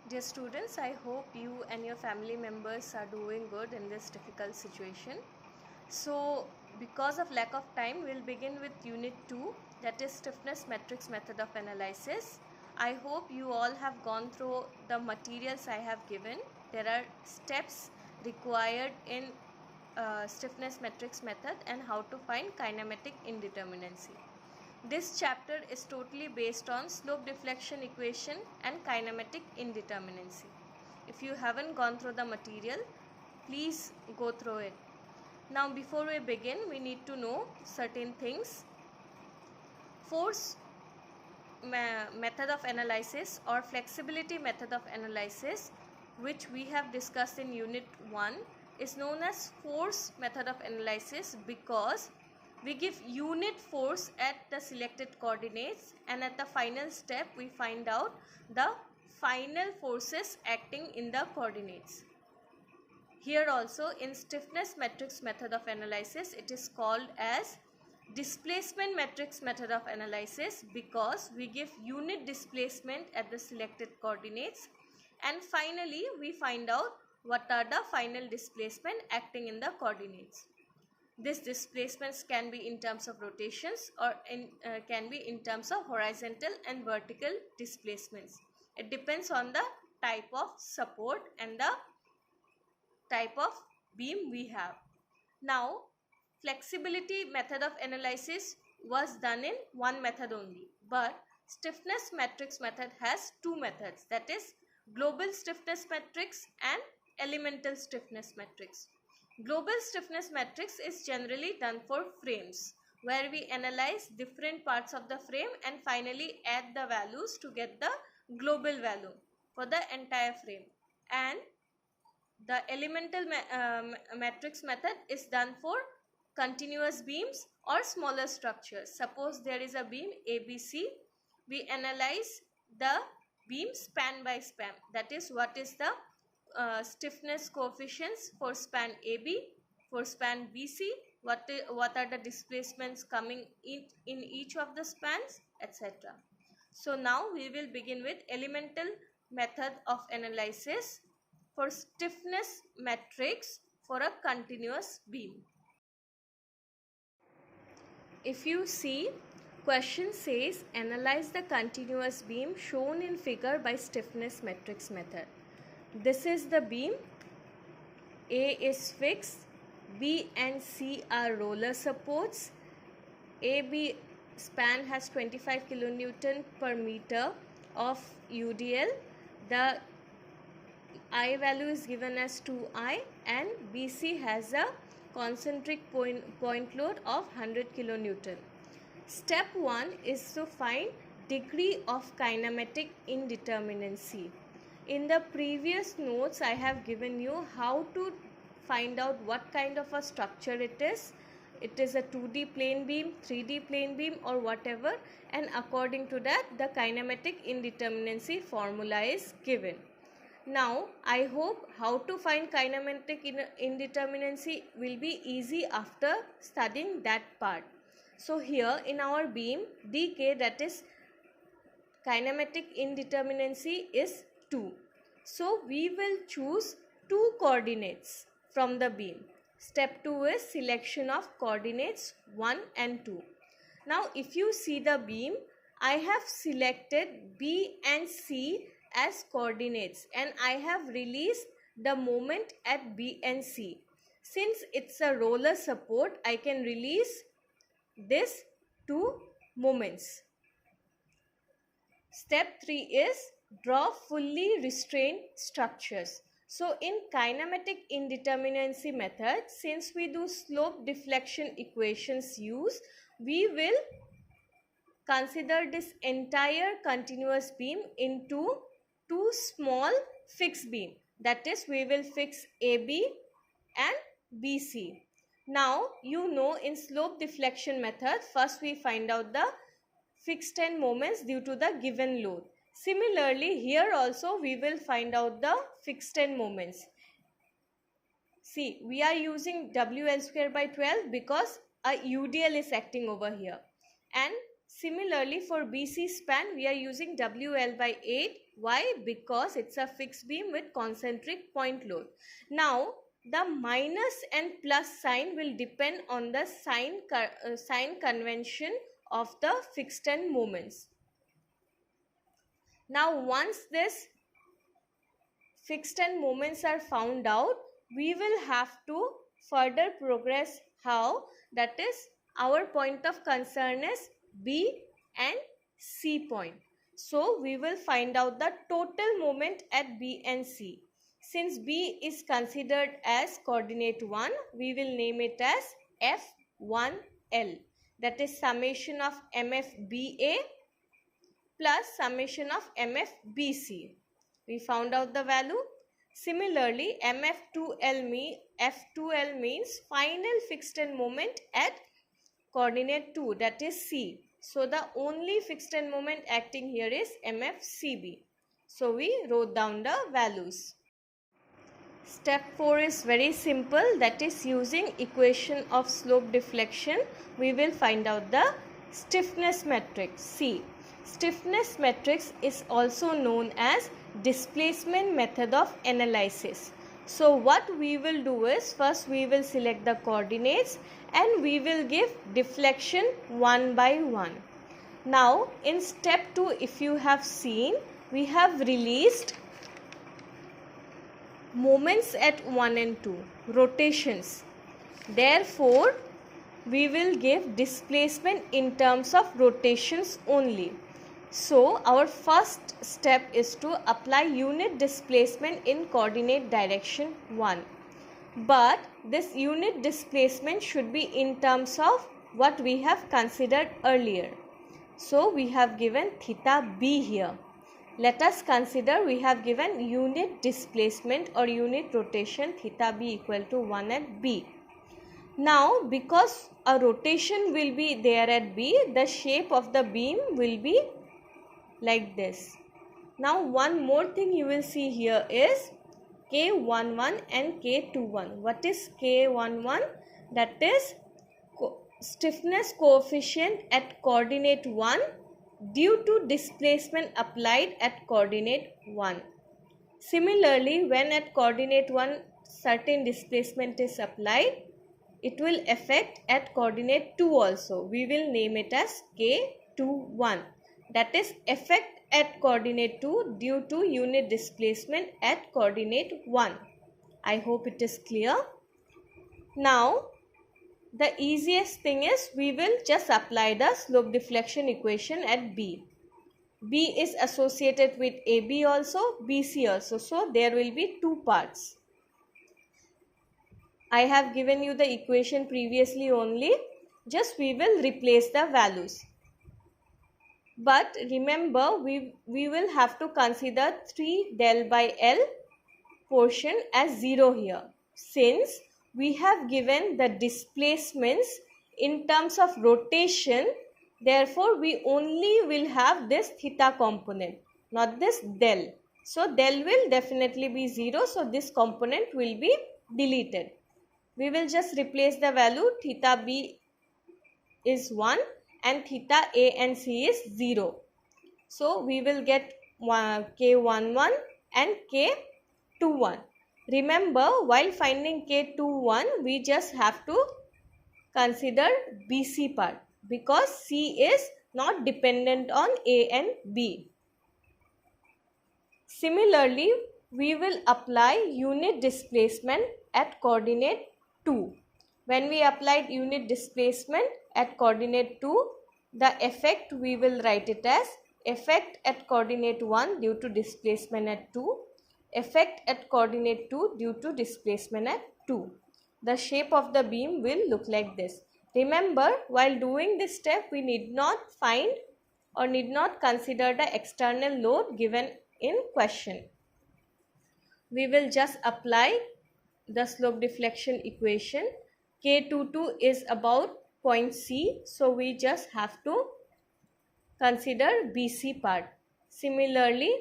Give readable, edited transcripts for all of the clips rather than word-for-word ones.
Dear students, I hope you and your family members are doing good in this difficult situation. So, because of lack of time, we'll begin with Unit 2, that is Stiffness Matrix Method of Analysis. I hope you all have gone through the materials I have given. There are steps required in stiffness matrix method and how to find kinematic indeterminacy. This chapter is totally based on slope deflection equation and kinematic indeterminacy. If you haven't gone through the material, please go through it. Now before we begin, we need to know certain things. Force method of analysis or flexibility method of analysis, which we have discussed in Unit 1, is known as force method of analysis because we give unit force at the selected coordinates, and at the final step we find out the final forces acting in the coordinates. Here also in stiffness matrix method of analysis, it is called as displacement matrix method of analysis because we give unit displacement at the selected coordinates, and finally we find out what are the final displacement acting in the coordinates. These displacements can be in terms of rotations or can be in terms of horizontal and vertical displacements. It depends on the type of support and the type of beam we have. Now, flexibility method of analysis was done in one method only, but stiffness matrix method has two methods, that is global stiffness matrix and elemental stiffness matrix. Global stiffness matrix is generally done for frames, where we analyze different parts of the frame and finally add the values to get the global value for the entire frame. And the elemental matrix method is done for continuous beams or smaller structures. Suppose there is a beam ABC, we analyze the beam span by span, that is what is the stiffness coefficients for span AB, for span BC, what are the displacements coming in each of the spans, etc. So now we will begin with elemental method of analysis for stiffness matrix for a continuous beam. If you see, question says analyze the continuous beam shown in figure by stiffness matrix method. This is the beam. A is fixed, B and C are roller supports. AB span has 25 kilonewton per meter of UDL. The I value is given as 2I and BC has a concentric point load of 100 kilonewton. Step 1 is to find degree of kinematic indeterminacy. In the previous notes, I have given you how to find out what kind of a structure it is. It is a 2D plane beam, 3D plane beam or whatever, and according to that the kinematic indeterminacy formula is given. Now, I hope how to find kinematic indeterminacy will be easy after studying that part. So here in our beam dk, that is kinematic indeterminacy is 2. So we will choose two coordinates from the beam. Step 2 is selection of coordinates 1 and 2. Now if you see the beam, I have selected B and C as coordinates and I have released the moment at B and C. Since it's a roller support, I can release this two moments. Step 3 is draw fully restrained structures. So in kinematic indeterminacy method, since we do slope deflection equations use, we will consider this entire continuous beam into two small fixed beam. That is, we will fix AB and BC. Now you know in slope deflection method, first we find out the fixed end moments due to the given load. Similarly, here also we will find out the fixed end moments. See, we are using WL square by 12 because a UDL is acting over here. And Similarly, for BC span, we are using WL by 8. Why? Because it's a fixed beam with concentric point load. Now, the minus and plus sign will depend on the sign convention of the fixed end moments. Now, once this fixed end moments are found out, we will have to further progress how, that is, our point of concern is B and C point. So we will find out the total moment at B and C. Since B is considered as coordinate 1, we will name it as F1L, that is summation of MFBA plus summation of MFBC. We found out the value. Similarly, F2L means final fixed end moment at coordinate 2, that is C. So the only fixed end moment acting here is MFCB. So we wrote down the values. Step 4 is very simple, that is using equation of slope deflection. We will find out the stiffness matrix C. Stiffness matrix is also known as displacement method of analysis. So what we will do is, first we will select the coordinates and we will give deflection one by one. Now in step 2, if you have seen, we have released moments at 1 and 2, rotations. Therefore, we will give displacement in terms of rotations only. So, our first step is to apply unit displacement in coordinate direction 1. But this unit displacement should be in terms of what we have considered earlier. So, we have given theta b here. Let us consider we have given unit displacement or unit rotation theta b equal to 1 at B. Now, because a rotation will be there at B, the shape of the beam will be like this. Now, one more thing you will see here is K11 and K21. What is K11? That is stiffness coefficient at coordinate 1 due to displacement applied at coordinate 1. Similarly, when at coordinate 1 certain displacement is applied, it will affect at coordinate 2 also. We will name it as K21. That is effect at coordinate 2 due to unit displacement at coordinate 1. I hope it is clear. Now, the easiest thing is we will just apply the slope deflection equation at B. B is associated with AB also, BC also. So, there will be two parts. I have given you the equation previously only. Just we will replace the values. But remember, we will have to consider 3 del by L portion as 0 here. Since we have given the displacements in terms of rotation, therefore we only will have this theta component, not this del. So del will definitely be 0, so this component will be deleted. We will just replace the value theta b is 1 and theta a and c is 0. So we will get K11 and K21. Remember, while finding K21, we just have to consider BC part because C is not dependent on A and B. Similarly, we will apply unit displacement at coordinate 2. When we applied unit displacement at coordinate 2, the effect we will write it as effect at coordinate 1 due to displacement at 2. Effect at coordinate 2 due to displacement at 2. The shape of the beam will look like this. Remember, while doing this step, we need not find or need not consider the external load given in question. We will just apply the slope deflection equation. K22 is about point C, so we just have to consider BC part. Similarly,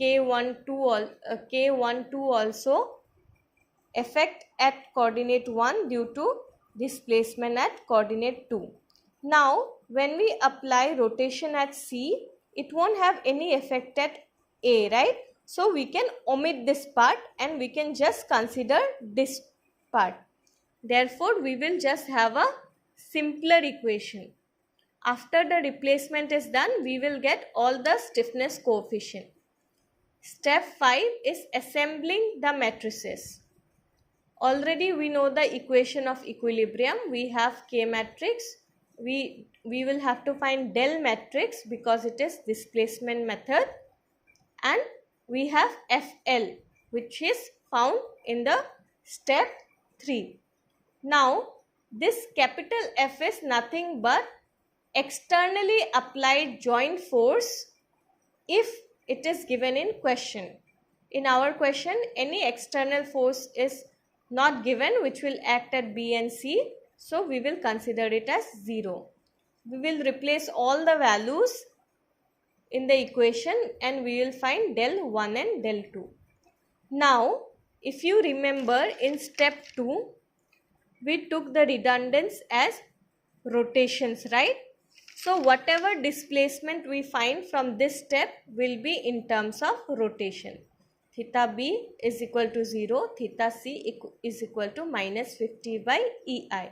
K12 also effect at coordinate 1 due to displacement at coordinate 2. Now, when we apply rotation at C, it won't have any effect at A, right? So we can omit this part and we can just consider this part. Therefore, we will just have a simpler equation. After the replacement is done, we will get all the stiffness coefficient. Step 5 is assembling the matrices. Already we know the equation of equilibrium. We have K matrix. We will have to find del matrix because it is displacement method, and we have FL, which is found in the step 3. Now this capital F is nothing but externally applied joint force if it is given in question. In our question, any external force is not given which will act at B and C, so we will consider it as 0. We will replace all the values in the equation and we will find del 1 and del 2. Now, if you remember, in step 2, we took the redundants as rotations, right? So whatever displacement we find from this step will be in terms of rotation. Theta B is equal to 0, theta C is equal to minus 50 by EI.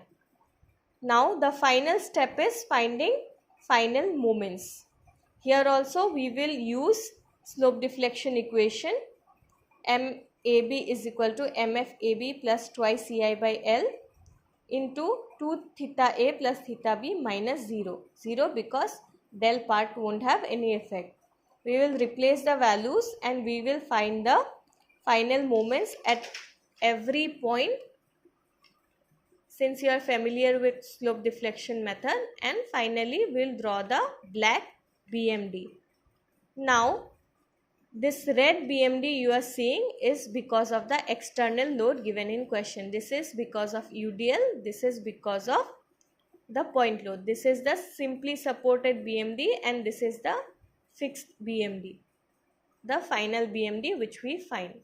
Now the final step is finding final moments. Here also we will use slope deflection equation. MAB is equal to MFAB plus twice EI by L into 2 theta A plus theta B minus 0. 0 because del part won't have any effect. We will replace the values and we will find the final moments at every point, since you are familiar with slope deflection method, and finally we will draw the black BMD. Now this red BMD you are seeing is because of the external load given in question. This is because of UDL, this is because of the point load. This is the simply supported BMD and this is the fixed BMD, the final BMD which we find.